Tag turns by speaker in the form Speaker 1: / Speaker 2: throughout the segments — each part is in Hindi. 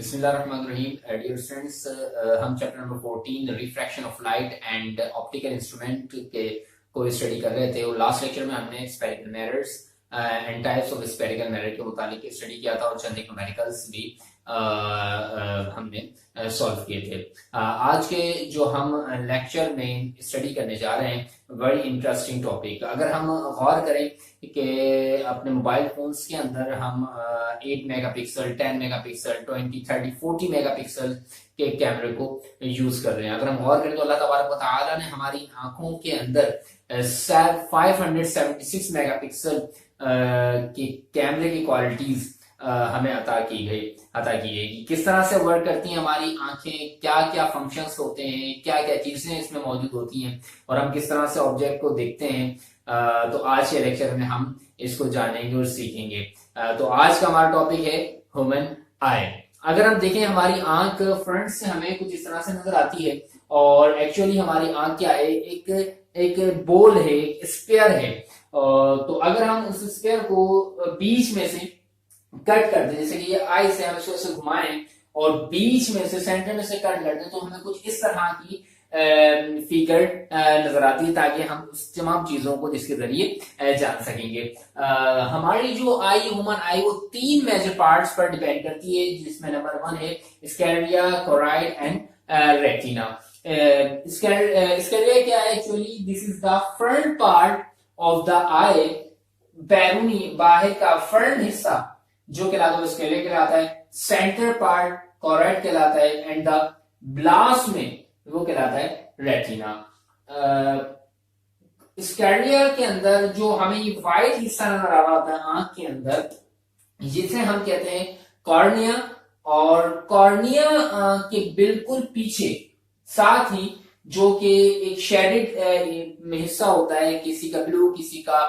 Speaker 1: बिस्मिल्लाहिर्रहमानिर्रहीम। डियर स्टूडेंट्स, हम chapter number 14 refraction of light and optical instrument के को स्टडी कर रहे थे और लास्ट लेक्चर में हमने spherical mirrors and types of spherical mirror के मुतालिक स्टडी किया था और चंद न्यूमेरिकल्स भी हमने सॉल्व किए थे। आज के जो हम लेक्चर में स्टडी करने जा रहे हैं बड़ी इंटरेस्टिंग टॉपिक। अगर हम गौर करें कि अपने मोबाइल फोन्स के अंदर हम 8 मेगापिक्सल, 10 मेगापिक्सल, 20, 30, 40 मेगापिक्सल के कैमरे को यूज कर रहे हैं। अगर हम गौर करें तो अल्लाह तबारक व तआला ने हमारी आंखों के अंदर 576 मेगापिक्सल की कैमरे की क्वालिटीज हमें अता की है कि किस तरह से वर्क करती हैं हमारी आंखें, क्या क्या फंक्शंस होते हैं, क्या क्या चीजें इसमें मौजूद होती हैं और हम किस तरह से ऑब्जेक्ट को देखते हैं। तो आज के लेक्चर में हम इसको जानेंगे और सीखेंगे। तो आज का हमारा टॉपिक है ह्यूमन आई। अगर हम देखें हमारी आंख फ्रंट से हमें कुछ इस तरह से नजर आती है और एक्चुअली हमारी आंख क्या है, एक बोल है, एक स्फीयर है। तो अगर हम उस स्फीयर को बीच में से कट कर दें, जैसे कि ये आई से हम इसको ऐसे घुमाएं और बीच में से सेंटर में से कट कर दें, तो हमें कुछ इस तरह की फिगर नजर आती है ताकि हम उस तमाम चीजों को जिसके जरिए जान सकेंगे। हमारी जो आई, ह्यूमन आई, वो 3 मेजर पार्ट्स पर डिपेंड करती है, जिसमें नंबर 1 है sclera, choroid and retina. Sclera क्या है? Actually this is the front part of the eye, बैरूनी बाहर का फ्रंट हिस्सा जो कहलाता है स्क्लेरा कहलाता है, सेंटर पार्ट कोराइड कहलाता है एंड द ब्लास्ट में वो कहलाता है रेटिना। स्क्लेरा के अंदर जो हमें ये व्हाइट हिस्सा नजर आ रहा होता है आंख के अंदर, जिसे हम कहते हैं कॉर्निया, और कॉर्निया के बिल्कुल पीछे साथ ही जो कि एक शेडेड हिस्सा होता है, किसी का ब्लू, किसी का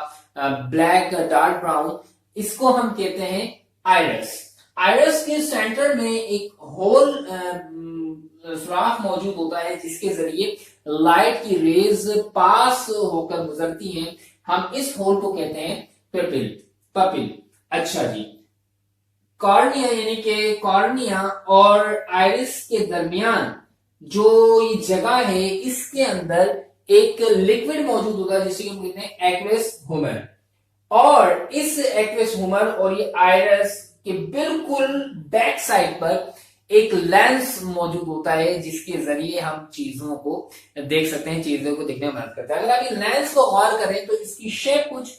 Speaker 1: ब्लैक, डार्क ब्राउन, इसको हम कहते हैं आइरस। आइरस के सेंटर में एक होल सुराख मौजूद होता है जिसके जरिए लाइट की रेज पास होकर गुजरती हैं। हम इस होल को कहते हैं पपिल। अच्छा जी, कॉर्निया यानी कि कॉर्निया और आइरिस के दरमियान जो ये जगह है, इसके अंदर एक लिक्विड मौजूद होता है जिसे हम कहते हैं एक्वेस ह्यूमर। और इस एक्वेस ह्यूमर और ये आइरिस के बिल्कुल बैक साइड पर एक लेंस मौजूद होता है जिसके जरिए हम चीजों को देख सकते हैं, चीजों को देखने में मदद करता है। अगर आप लेंस को गौर करें तो इसकी शेप कुछ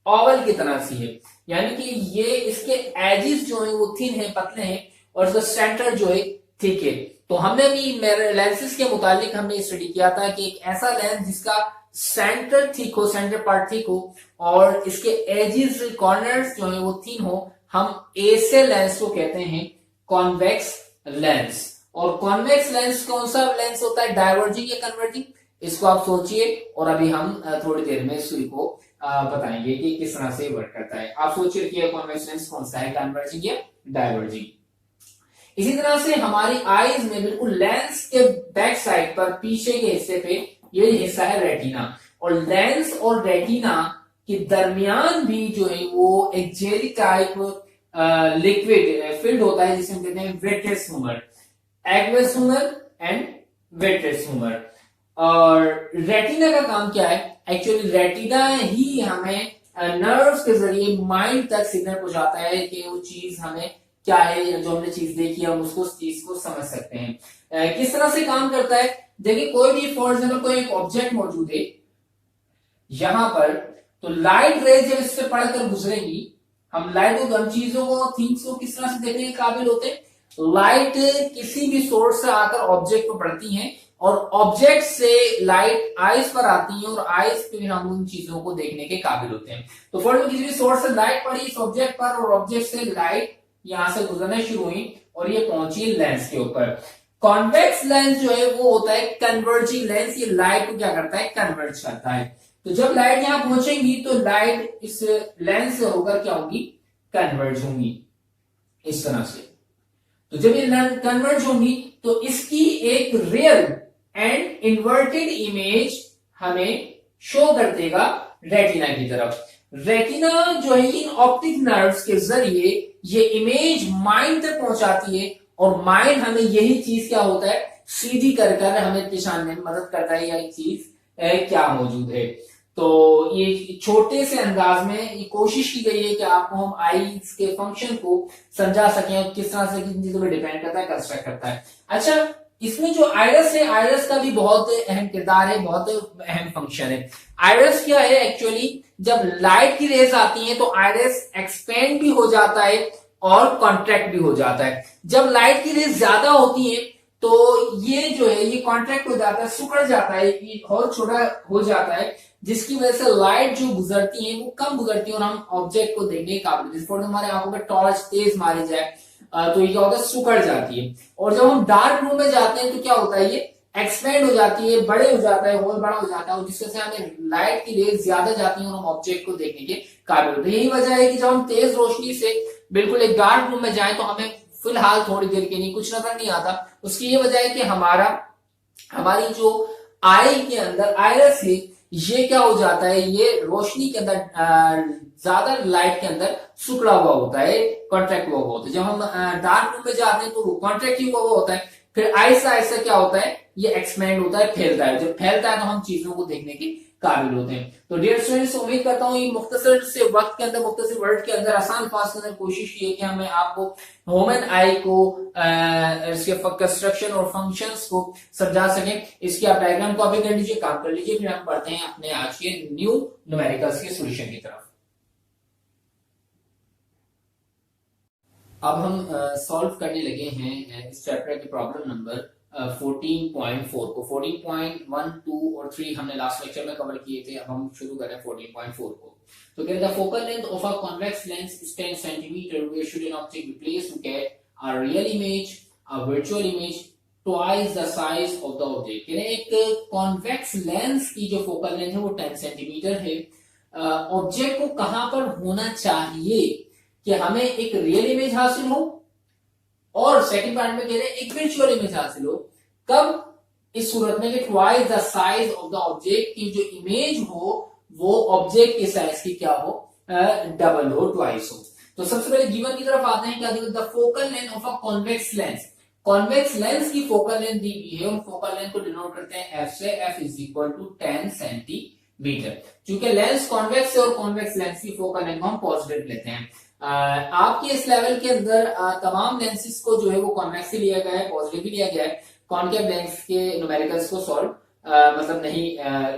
Speaker 1: ओवल की तरह सी है, यानी कि ये इसके एजेस जो है वो थिन है, पतले हैं, और इसका सेंटर जो है थिक है। तो हमने भी लेंसेज के मुतालिक हमने स्टडी किया था कि एक ऐसा लेंस जिसका सेंटर थिक हो, सेंटर पार्ट थिक हो और इसके एजेस, कॉर्नर्स जो है वो थिन हो, हम ऐसे लेंस को कहते हैं कॉन्वेक्स लेंस। और कॉन्वेक्स लेंस कौन सा लेंस होता है, डाइवर्जिंग या कन्वर्जिंग? इसको आप सोचिए और अभी हम थोड़ी देर में इसको बताएंगे कि किस तरह से वर्क करता है। आप सोचिए कि कॉन्वेक्स लेंस कौन सा है, कन्वर्जिंग या डाइवर्जिंग। इसी तरह से हमारी आईज में बिल्कुल लेंस के बैक साइड पर पीछे के हिस्से पे ये हिस्सा है रेटिना, और लेंस और रेटिना के दरमियान भी जो है वो एक जेली टाइप लिक्विड फिल्ड होता है जिसे हम कहते हैं vitreous humour, aqueous humour and vitreous humour. और रेटिना का काम क्या है? एक्चुअली रेटिना ही हमें नर्व्स के जरिए माइंड तक सिग्नल पहुंचाता है कि वो चीज हमें क्या है, जो हमने चीज देखी हम उसको, उस चीज को समझ सकते हैं। किस तरह से काम करता है? देखिए, कोई भी फॉर एग्जाम्पल कोई एक ऑब्जेक्ट मौजूद है यहां पर, तो लाइट रेज जब इससे पढ़कर गुजरेंगी, हम लाइट को, हम चीजों को, थिंग्स को किस तरह से देखने के काबिल होते हैं? लाइट किसी भी सोर्स से आकर ऑब्जेक्ट को पड़ती है और ऑब्जेक्ट से लाइट आइज पर आती है और आइज पे हम उन चीजों को देखने के काबिल होते हैं। तो फॉर एग्जाम्पल किसी भी सोर्स से लाइट पड़ी इस ऑब्जेक्ट पर और ऑब्जेक्ट से लाइट यहां से गुजरना शुरू हुई और ये पहुंची लेंस के ऊपर। कॉन्वेक्स लेंस जो है वो होता है कन्वर्जिंग लेंस। ये लाइट को क्या करता है? कन्वर्ज करता है। तो जब लाइट यहां पहुंचेंगी तो लाइट इस लेंस से होकर क्या होगी? कन्वर्ज होंगी इस तरह से। तो जब ये कन्वर्ज होंगी तो इसकी एक रियल एंड इन्वर्टेड इमेज हमें शो कर देगा रेटिना की तरफ। रेटिना जो है इन ऑप्टिक नर्व्स के जरिए ये इमेज माइंड तक पहुंचाती है और माइंड हमें यही चीज क्या होता है सीधी कर कर हमें पहचानने में मदद करता है यह चीज क्या मौजूद है। तो ये छोटे से अंदाज में ये कोशिश की गई है कि आपको हम आईज के फंक्शन को समझा सकें और किस तरह से किन चीजों पर डिपेंड करता है, कंस्ट्रक्ट करता है। अच्छा, इसमें जो आयरस है, आयरस का भी बहुत अहम किरदार है, बहुत अहम फंक्शन है। आयरस क्या है एक्चुअली, जब लाइट की रेज आती है तो आयरस एक्सपेंड भी हो जाता है और कॉन्ट्रैक्ट भी हो जाता है। जब लाइट की रेज ज्यादा होती है तो ये जो है ये कॉन्ट्रैक्ट हो जाता है, सिकुड़ जाता है, ये और छोटा हो जाता है, जिसकी वजह से लाइट जो गुजरती है वो कम गुजरती है और हम ऑब्जेक्ट को देखने के काबिल। जैसे हमारे आंखों में टॉर्च तेज मारी जाए तो ये क्या होता है, सिकुड़ जाती है। और जब हम डार्क रूम में जाते हैं तो क्या होता है, ये एक्सपेंड हो जाती है, बड़े हो जाता है, और बड़ा हो जाता है, और जिसकी वजह से हमें लाइट की रेज ज्यादा जाती है और हम ऑब्जेक्ट को देखने के काबिल होते हैं। यही वजह है कि जब हम तेज रोशनी से बिल्कुल एक डार्क रूम में जाए तो हमें फिलहाल थोड़ी देर के लिए कुछ नजर नहीं आता। उसकी ये वजह है कि हमारी जो आई के अंदर आयरस है ये क्या हो जाता है, ये रोशनी के अंदर ज्यादा लाइट के अंदर सिकुड़ा हुआ होता है, कॉन्ट्रैक्ट हुआ होता है। जब हम डार्क रूम में जाते हैं तो वो कॉन्ट्रैक्ट हुआ होता है, फिर आहिस्ता आहिस्ता क्या होता है, ये एक्सपेंड होता है, फैलता है। जब फैलता है तो हम चीजों को देखने के काबिल होते हैं। तो डियर स्टूडेंट्स, उम्मीद करता हूँ ये मुख्तसर से वक्त के अंदर, मुख्तसर वर्ड के अंदर, आसान फास्ट के अंदर कोशिश की है कि हमें आपको ह्यूमन आई को इसके कंस्ट्रक्शन और फंक्शंस को समझा सके। इसकी आप डायग्राम कॉपी कर लीजिए, काम कर लीजिए, फिर हम पढ़ते हैं अपने आज के न्यू न्यूमेरिकल्स के सॉल्यूशन की तरफ। अब हम सॉल्व करने लगे हैं इस चैप्टर के प्रॉब्लम नंबर 14.4 को। 14.1, 2 और 3 हमने लास्ट लेक्चर में कवर किए थे। अब हम शुरू करें 14.4 को। तो कहते हैं focal length of a convex lens is 10 centimetre, where should an object be placed to get a real image, a virtual image twice the size of the object. यानी एक कॉन्वेक्स लेंस की जो फोकल लेंथ है वो 10 सेंटीमीटर है। ऑब्जेक्ट को कहां पर होना चाहिए कि हमें एक रियल इमेज हासिल हो, और सेकंड पार्ट में कह रहे हैं एक वर्चुअल इमेज हासिल हो। कब? इस सूरत में कि twice the size of the object, की जो इमेज हो वो ऑब्जेक्ट के साइज की क्या हो, डबल हो, ट्वाइस हो। तो सबसे पहले गिवन की तरफ आते हैं। क्या given? The focal length of a convex lens. Convex lens की फोकल लेंथ दी हुई है, और फोकल लेंथ को डिनोट करते हैं एफ से। F is equal to 10 centimetre. चूंकि लेंस कॉन्वेक्स है और कॉन्वेक्स लेंस की फोकल लेंथ को हम पॉजिटिव लेते हैं। आपके इस लेवल के अंदर तमाम लेंसेज को जो है वो कॉन्वेक्स ही लिया गया है, पॉजिटिव ही लिया गया है। कॉनकेव लेंस के न्यूमेरिकल्स को सॉल्व मतलब नहीं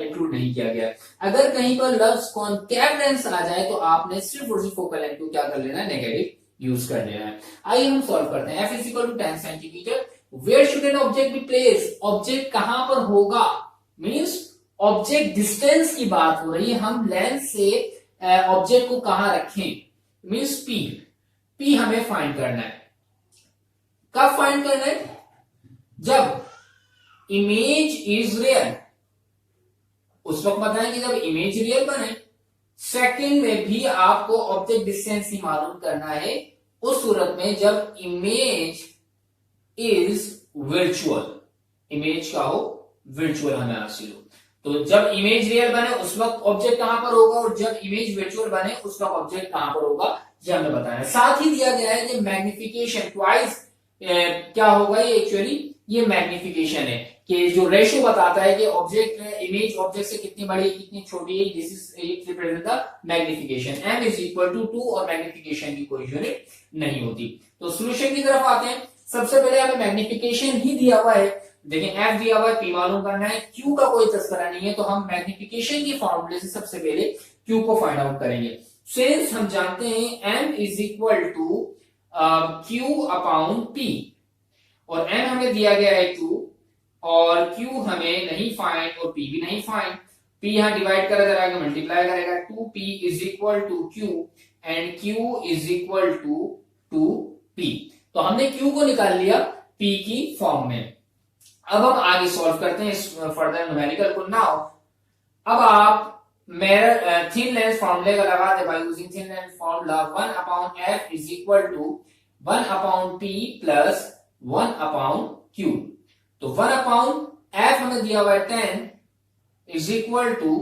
Speaker 1: इंक्लूड नहीं किया गया है। अगर कहीं पर लफ्ज कॉनकेव लेंस आ जाए तो आपने सिर्फ और सिर्फ फोकल लेंथ को क्या कर लेना है, नेगेटिव यूज कर लेना है। आइए हम सॉल्व करते हैं। F is equal to 10 centimetre, where should an object be place. Object कहां पर होगा, मीन्स ऑब्जेक्ट डिस्टेंस की बात हो रही है। हम लेंस से ऑब्जेक्ट को कहां रखें, मीन्स पी। पी हमें फाइंड करना है। कब फाइंड करना है? जब इमेज इज रियल। उस वक्त बताएं कि जब इमेज रियल बने। सेकंड में भी आपको ऑब्जेक्ट डिस्टेंस ही मालूम करना है उस सूरत में जब इमेज इज वर्चुअल। इमेज का हो वर्चुअल हमें हासिल हो। तो जब इमेज रियल बने उस वक्त ऑब्जेक्ट कहां पर होगा, और जब इमेज वर्चुअल बने उस वक्त ऑब्जेक्ट कहां पर होगा, ये हमें बताना है। साथ ही दिया गया है कि मैग्निफिकेशन ट्वाइस क्या होगा, ये एक्चुअली ये मैग्निफिकेशन है कि जो रेशो बताता है कि ऑब्जेक्ट इमेज ऑब्जेक्ट से कितनी बड़ी कितनी छोटी है, this is represent the magnification. M is equal to 2 और मैग्निफिकेशन की कोई यूनिट नहीं होती। तो सॉल्यूशन की तरफ आते हैं। सबसे पहले हमें मैग्निफिकेशन ही दिया हुआ है। देखिए एफ दिया हुआ है, पी मालूम करना है, क्यू का कोई तस्करा नहीं है, तो हम मैग्निफिकेशन के फॉर्मूले से सबसे पहले क्यू को फाइंड आउट करेंगे। सिंस हम जानते हैं M is equal to Q upon P, और एम हमें दिया गया है 2 और क्यू हमें नहीं फाइंड और पी भी नहीं फाइंड। पी यहां डिवाइड करा जाएगा, मल्टीप्लाई करेगा, 2p is equal to Q and Q is equal to 2p। तो हमने क्यू को निकाल लिया पी की फॉर्म में। अब हम आगे सॉल्व करते हैं इस फर्दर न्यूमेरिकल को। नाउ अब आप मेरा थिन लेंस फॉर्मूले का लगा दे by using thin lens formula 1 upon F is equal to 1 upon P plus 1 upon Q. तो 1 अपॉन एफ हमें दिया हुआ है 10 इज इक्वल टू,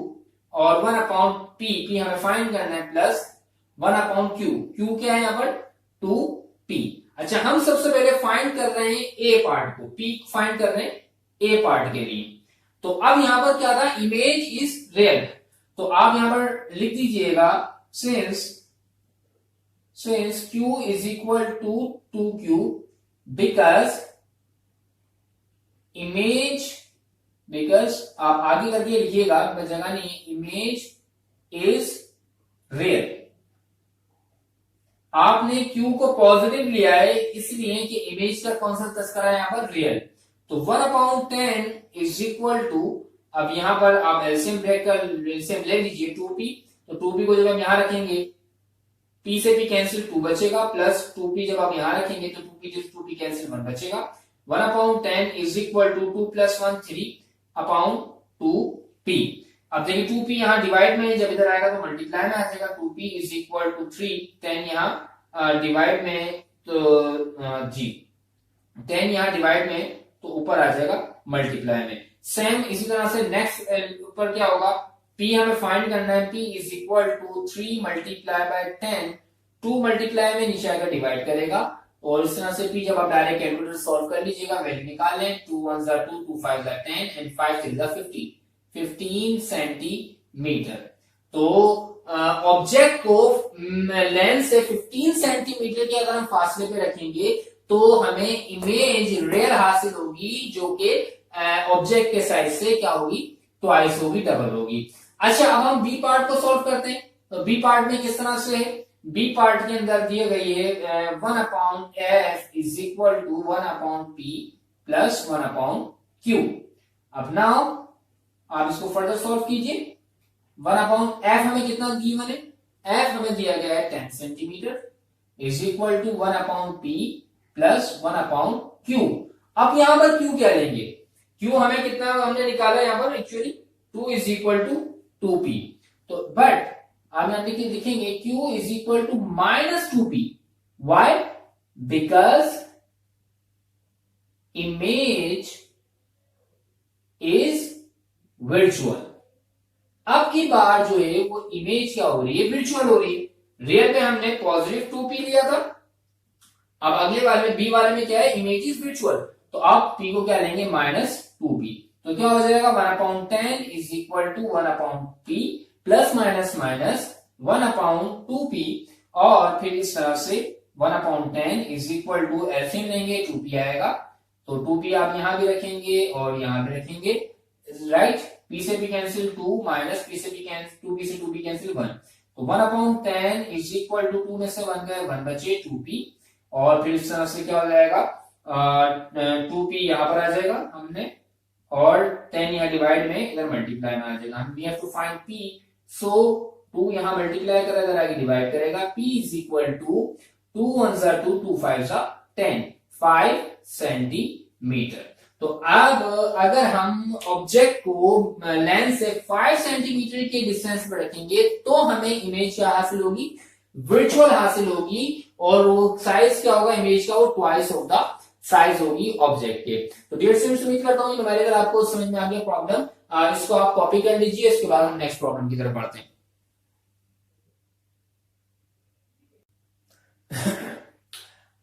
Speaker 1: और 1 अपॉन पी हमें फाइंड करना है, प्लस 1 अपॉन क्यू। क्यू क्या है यहाँ पर 2p। अच्छा, हम सबसे पहले फाइंड कर रहे हैं ए पार्ट को, पी फाइंड कर रहे हैं ए पार्ट के लिए। तो अब यहां पर क्या था, इमेज इज रियल, तो आप यहां पर लिख दीजिएगा since q is equal to 2q because image, because आप आगे करके लिखिएगा, जगह नहीं, इमेज इज रियल। आपने q को पॉजिटिव लिया है इसलिए कि इमेज का कौन सा तस्करा है यहां पर, रियल। तो 1/10 इज इक्वल टू, अब यहां पर आप एलसीएम ले लीजिए 2p, तो 2p को जब हम यहां रखेंगे p से p कैंसिल 2 बचेगा, प्लस 2p जब आप यहां रखेंगे तो 2p कैंसिल 1 बचेगा। 1/10 इज इक्वल टू 2 + 1 3/2p। अब देखिए 2p यहां डिवाइड में, जब इधर आएगा तो मल्टीप्लाई में आ जाएगा, 2p इज इक्वल टू 3, 10 यहां डिवाइड में, तो जी 10 यहां डिवाइड में, तो ऊपर आ जाएगा मल्टीप्लाई में। सेम इसी तरह से नेक्स्ट ऊपर क्या होगा, p हमें फाइंड करना है, p is equal to 3 multiply by 10, 2 multiply में नीचे आकर डिवाइड करेगा, और इस तरह से p जब आप डायरेक्ट कैलकुलेटर सॉल्व कर लीजिएगा, वैल्यू निकाल लें, 2 1 2, 2 5 10 एंड 5 3 15 सेंटीमीटर। तो ऑब्जेक्ट को लेंस से 15 सेंटीमीटर के अगर हम फासले पे रखेंगे तो हमें इमेज रियल हासिल होगी, जो कि ऑब्जेक्ट के साइज से क्या होगी, ट्वाइस होगी, डबल होगी। अच्छा, अब हम बी पार्ट को सॉल्व करते हैं। तो बी पार्ट में किस तरह से है, बी पार्ट के अंदर दिए गई है 1/f is equal to 1/p plus 1/q। अब नाउ आप इसको फर्दर सॉल्व कीजिए। 1/f हमें कितना दी, मैंने f हमें दिया गया है 10 centimetre is equal to 1/p plus 1/q। अब यहां पर q क्या लेंगे, q हमें कितना हमने निकाला यहां पर, actually 2 is equal to 2p। तो बट आप यहां लिखेंगे q is equal to -2p। Why, because image is virtual. अब की बार जो है वो इमेज क्या हो रही है, वर्चुअल हो रही है। रियल में हमने पॉजिटिव 2p लिया था, अब अगले वाले में बी वाले में क्या है, इमेज इज वर्चुअल, तो आप p को क्या लेंगे, -2p। तो क्या हो जाएगा, 1/10 is equal to 1/p plus minus minus 1/2p, और फिर इस तरह से 1/10 इज इक्वल टू एलसीएम लेंगे, 2p आएगा, तो 2p आप यहां भी रखेंगे और यहां भी रखेंगे, राइट। p से p कैंसिल 2, माइनस p से p कैंसिल 2p से 2p कैंसिल 1, तो 1/10 इज इक्वल टू 2 में से 1 गए, 1 बचे 2p, और फिर इस तरह से क्या हो जाएगा, 2p यहां पर आ जाएगा हमने, और 10 यहां डिवाइड में, इधर मल्टीप्लाई में आ जाएगा। हम we have to find p, so 2 यहां मल्टीप्लाई करेगा, इधर आगे डिवाइड करेगा, p is equal to 2 1 2, 2 5 10, 5 centimetre. तो अब अगर हम ऑब्जेक्ट को लेंस से 5 सेंटीमीटर के डिस्टेंस पर रखेंगे तो हमें इमेज क्या हासिल होगी, वर्चुअल हासिल होगी, और वो साइज क्या होगा इमेज का, वो ट्वाइस ऑफ द साइज होगी ऑब्जेक्ट के। तो डियर स्टूडेंट्स, उम्मीद करता हूं हमारे अगर आपको समझ में आ गया प्रॉब्लम, इसको आप कॉपी कर लीजिए, इसके बाद हम नेक्स्ट प्रॉब्लम की तरफ बढ़ते हैं।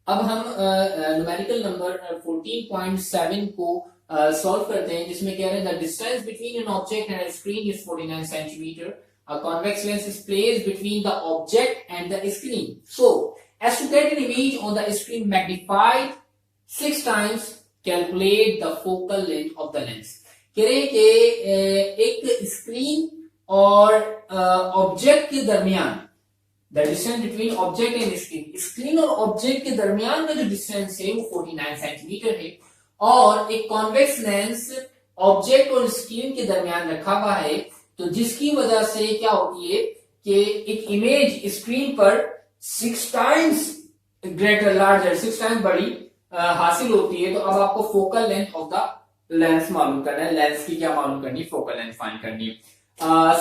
Speaker 1: अब हम न्यूमेरिकल नंबर 14.7 को सॉल्व करते हैं, जिसमें कह रहे हैं the distance between an object and screen is 49 centimetre. A convex lens is placed between the object and the screen, so as to get an image on the screen magnified 6 times, calculate the focal length of the lens। कह रहे हैं कि एक स्क्रीन और ऑब्जेक्ट के दरमियान, the distance between object and screen, screen और ऑब्जेक्ट के दरमियान का जो डिस्टेंस है वो 49 सेंटीमीटर है, और एक कॉन्वेक्स लेंस ऑब्जेक्ट और स्क्रीन के दरमियान रखा हुआ है, तो जिसकी वजह से क्या होती है कि एक इमेज स्क्रीन पर 6 टाइम्स ग्रेटर, लार्जर, 6 टाइम्स बड़ी हासिल होती है। तो अब आपको focal length of the lens मालूम करना है, लेंस की क्या मालूम करनी है, फोकल लेंथ फाइंड करनी है।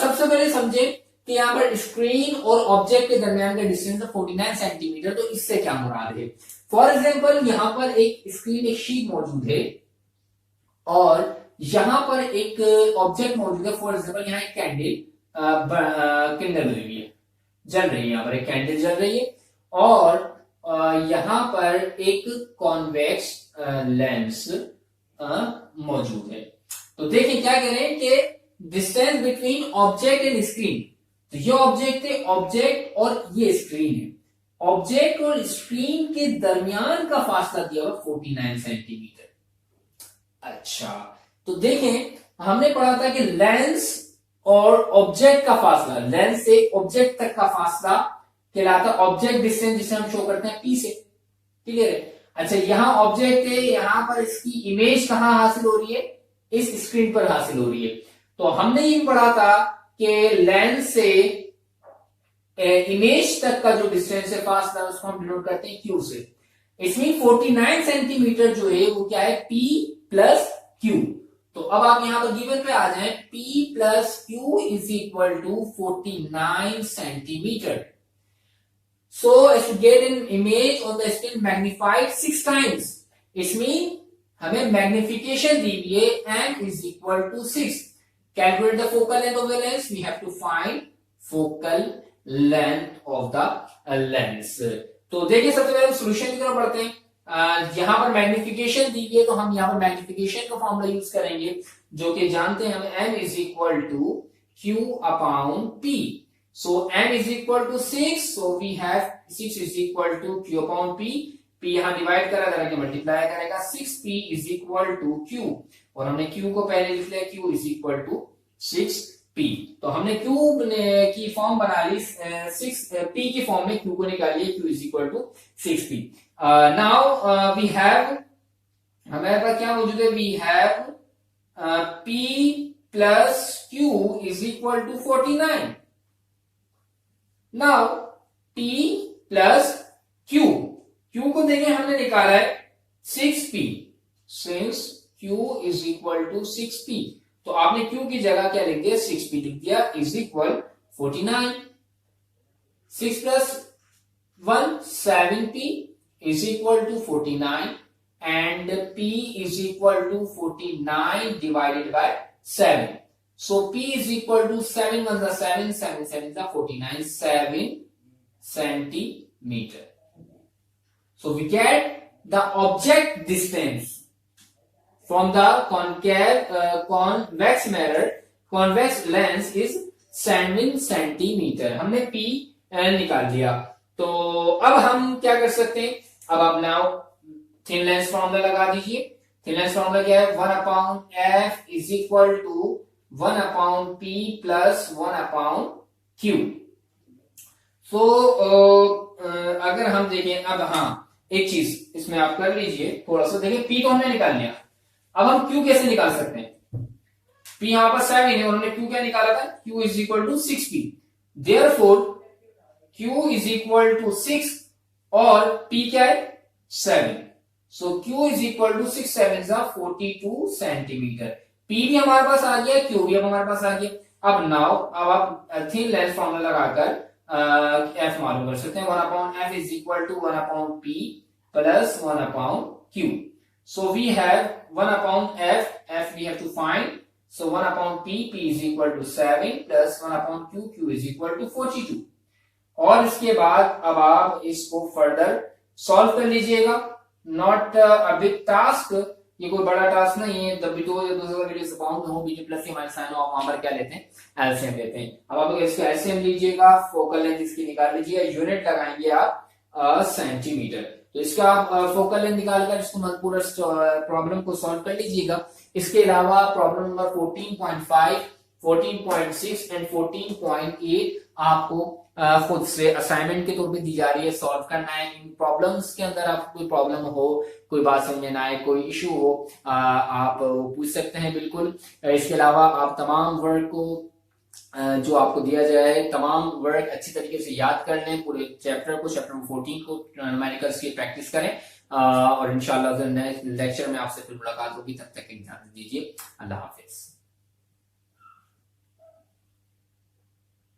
Speaker 1: सबसे पहले समझे कि यहाँ पर स्क्रीन और ऑब्जेक्ट के दरमियान का डिस्टेंस है 49 सेंटीमीटर, तो इससे क्या मुराद है। फॉर एग्जाम्पल यहाँ पर एक स्क्रीन, एक शीट मौजूद है, और यहां पर एक ऑब्जेक्ट मौजूद है। फॉर एग्जाम्पल यहाँ एक कैंडल हुई है, जल रही है, यहाँ पर एक कैंडल जल रही है, और यहाँ पर एक कॉन्वेक्स लेंस मौजूद है। तो देखिए क्या कह रहे हैं कि distance between object and screen, तो ये ऑब्जेक्ट है, ऑब्जेक्ट और ये स्क्रीन है, ऑब्जेक्ट और स्क्रीन के दरमियान का फासला दिया हुआ 49 सेंटीमीटर। अच्छा, तो देखें हमने पढ़ा था कि लेंस और ऑब्जेक्ट का फासला, लेंस से ऑब्जेक्ट तक का फासला कहलाता ऑब्जेक्ट डिस्टेंस, जिसे हम शो करते हैं पी से। क्लियर है? अच्छा, यहां ऑब्जेक्ट है, यहां पर इसकी इमेज कहां हासिल हो रही है? इस स्क्रीन पर हासिल हो रही है। तो हमने ये पढ़ा था कि लेंस से इमेज तक का जो डिस्टेंस है फासला, उसको हम डिनोट करते हैं क्यू से। इसमें 49 सेंटीमीटर जो है वो क्या है? P plus Q. तो अब आप यहां पर गिवन पे आ जाएं, P plus Q is equal to 49 centimetre. So as to get an image on the screen magnified 6 times, it means हमें मैग्निफिकेशन दी हुई है m is equal to 6. Calculate the focal length of the lens. We have to find focal length of the lens. तो देखिए सबसे पहले हम सोल्यूशन की तरफ बढ़ते हैं। यहां पर मैग्निफिकेशन दी है, तो हम यहां पर मैग्निफिकेशन का फॉर्मूला यूज करेंगे, जो कि जानते हैं हम m is equal to q upon p। So m is equal to 6, so we have 6 is equal to q upon p. p यहां डिवाइड करा करके मल्टीप्लाई करेगा, 6p is equal to q, और हमने q को पहले लिख लिया, q is equal to 6p। तो हमने q की फॉर्म बना ली, 6p की फॉर्म में q को निकाल लिया, q is equal to 6p। Now we have, हमारे पास क्या मौजूद है? We have p plus q is equal to 49। Now P plus Q, Q को देखिए हमने निकाला है 6P, since Q is equal to 6P, तो आपने Q की जगह क्या लिख दिया? 6P लिख दिया, is equal 49। 6 plus 1 7P is equal to 49, and P is equal to 49 divided by 7। So P is equal to 7 1 is 7, 7 7 is 49, 7 centimeter. So we get the object distance from the convex mirror, convex lens is 7 centimeter. हमने P निकाल दिया। तो अब हम क्या कर सकते हैं? अब आप नाउ थिन लेंस फॉर्मूला लगा दीजिए। थिन लेंस फॉर्मूला क्या है? 1 upon F is equal to 1 upon P plus 1 upon Q। So अगर हम देखें, अब हाँ एक चीज इसमें आप कर लीजिए, थोड़ा सा देखें, P तो हमने निकाल लिया, अब हम Q कैसे निकाल सकते हैं? P यहां पर 7 है और हमने Q क्या निकाला था? Q is equal to 6P, therefore Q is equal to 6 और P क्या है? 7। So Q is equal to 6 7 is 42 centimetre. P भी हमारे पास आ गया, Q भी हमारे पास आ गया। अब नाउ अब आप थिन लेंस फॉर्मूला लगाकर F मालूम कर सकते हैं। 1 upon F is equal to 1 upon P plus 1 upon Q। So we have 1 upon F we have to find, so 1 upon P is equal to 7 plus 1 upon Q is equal to 42। और इसके बाद अब आप इसको फर्दर सॉल्व कर लीजिएगा। नॉट अ बिग टास्क, ये कोई बड़ा टास्क नहीं है। जब भी दो वीडियो से पाऊंगा हो बीजे प्लस से माइनस साइन, आप वहां पर क्या लेते हैं? एलसीएम लेते हैं। अब आप इसका एलसीएम लीजिएगा, फोकल लेंथ इसकी निकाल लीजिए, यूनिट लगाएंगे आप सेंटीमीटर। तो इसका फोकल लेंथ निकालकर इसको पूरा प्रॉब्लम को सॉल्व कर लीजिएगा। इसके अलावा प्रॉब्लम नंबर 14.5, 14.6 एंड 14.8 आपको खुद से असाइनमेंट के तौर पे दी जा रही है, सॉल्व करना है। इन प्रॉब्लम्स के अंदर आपको कोई प्रॉब्लम हो, कोई बात समझ में ना आए, कोई इशू हो, आप पूछ सकते हैं बिल्कुल। इसके अलावा आप तमाम वर्क को जो आपको दिया जाए, तमाम वर्क अच्छी तरीके से याद कर लें, पूरे चैप्टर को, चैप्टर 14 को न्यूमेरिकल्स की प्रैक्टिस करें, और इंशाल्लाह नेक्स्ट लेक्चर में आपसे फिर मुलाकात होगी। तब तक इजाजत दीजिए। अल्लाह हाफिज।